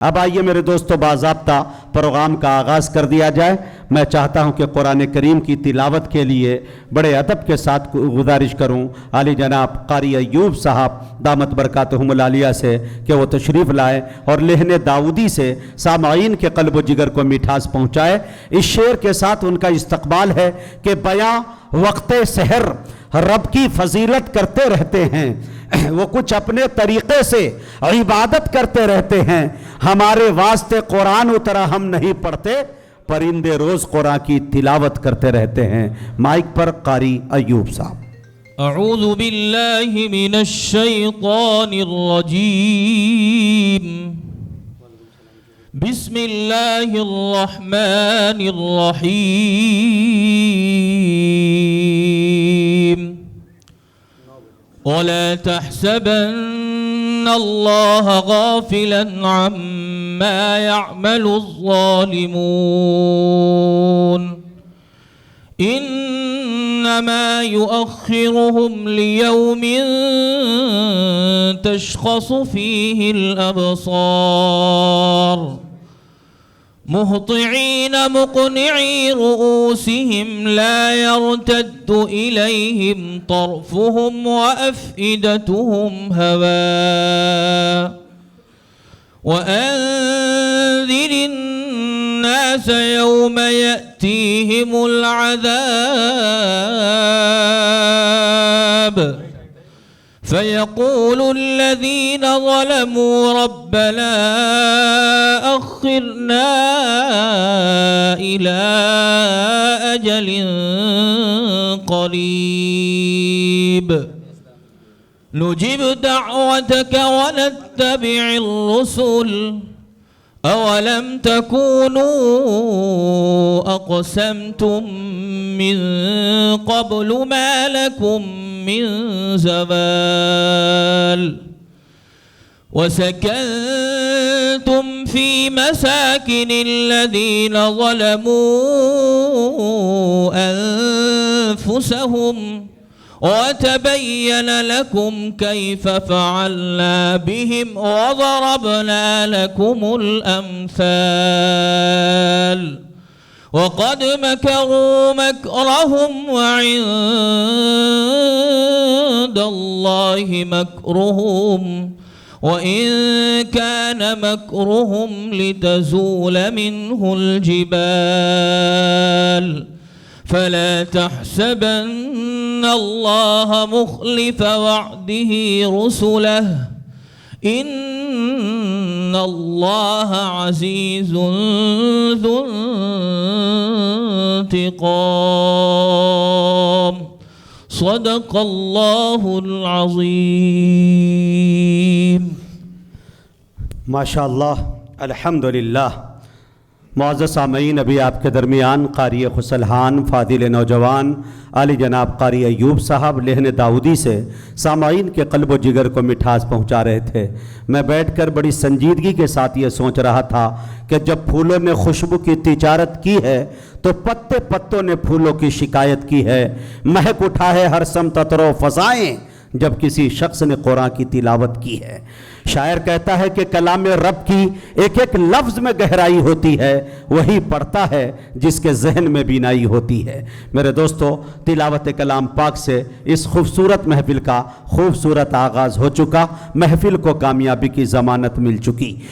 अब आइए मेरे दोस्तों, बाज़ाब्ता प्रोग्राम का आगाज़ कर दिया जाए। मैं चाहता हूं कि कुरान करीम की तिलावत के लिए बड़े अदब के साथ गुजारिश करूं आली जनाब कारी अय्यूब साहब दामत बरकातहुमुल आलिया से कि वो तशरीफ़ लाए और लहने दाऊदी से सामाईन के क़ल्ब व जिगर को मिठास पहुँचाए। इस शेर के साथ उनका इस्तक़बाल है कि बयां वक्त सहर रब की फजीलत करते रहते हैं, वो कुछ अपने तरीक़े से इबादत करते रहते हैं। हमारे वास्ते कुरान उतरा, हम नहीं पढ़ते, परिंदे रोज़ कुरान की तिलावत करते रहते हैं। माइक पर कारी अय्यूब साहब। अऊज़ु बिल्लाहि मिनश शैतानिर रजीम, बिस्मिल्लाहिर रहमानिर रहीम। वला तहसबन्न अल्लाह गाफिलन अम्मा यअमलुज़्ज़ालिमून, इन्नमा युअख्खिरुहुम लियौमिन तशख़सु फ़ीहिल अबसार, मुहतिईन मुक़निई रुऊसिहिम ला यर्तद्दु इलैहिम तर्फ़ुहुम व अफ़इदतुहुम हवा, व अंज़िरिन नास यौम यअतीहिमुल अज़ाब, फ़यक़ूलु الذين ظلموا ربنا أخرنا إلى أجل قريب نجب دعوتك ونتبع الرسل، أولم تكونوا أقسمتم من قبل ما لكم من زوال، وسكنتم في مساكن الذين ظلموا أنفسهم، وتبين لكم كيف فعلنا بهم وضربنا لكم الأمثال، وقد مكروا مكرهم وعند الله مكرهم، وإن كان مكرهم لتزول منه الجبال، فلا تحسبن الله مخلف وعده رسله، إن الله عزيز ذو انتقام، صدق الله العظيम। माशाअल्लाह, अल्हम्दुलिल्लाह। मुअज़्ज़ज़ सामईन, अभी आपके दरमियान कारी खुसलहान फ़ादिल नौजवान आली जनाब कारी अय्यूब साहब लहन दाऊदी से सामईन के क़ल्ब व जिगर को मिठास पहुँचा रहे थे। मैं बैठकर बड़ी संजीदगी के साथ ये सोच रहा था कि जब फूलों ने खुशबू की तिजारत की है तो पत्ते पत्तों ने फूलों की शिकायत की है। महक उठा है हर समतरो फ़ज़ाएँ जब किसी शख्स ने कुरान की तिलावत की है। शायर कहता है कि कलाम रब की एक एक लफ्ज़ में गहराई होती है, वही पढ़ता है जिसके जहन में बीनाई होती है। मेरे दोस्तों, तिलावत कलाम पाक से इस खूबसूरत महफिल का खूबसूरत आगाज़ हो चुका। महफिल को कामयाबी की ज़मानत मिल चुकी।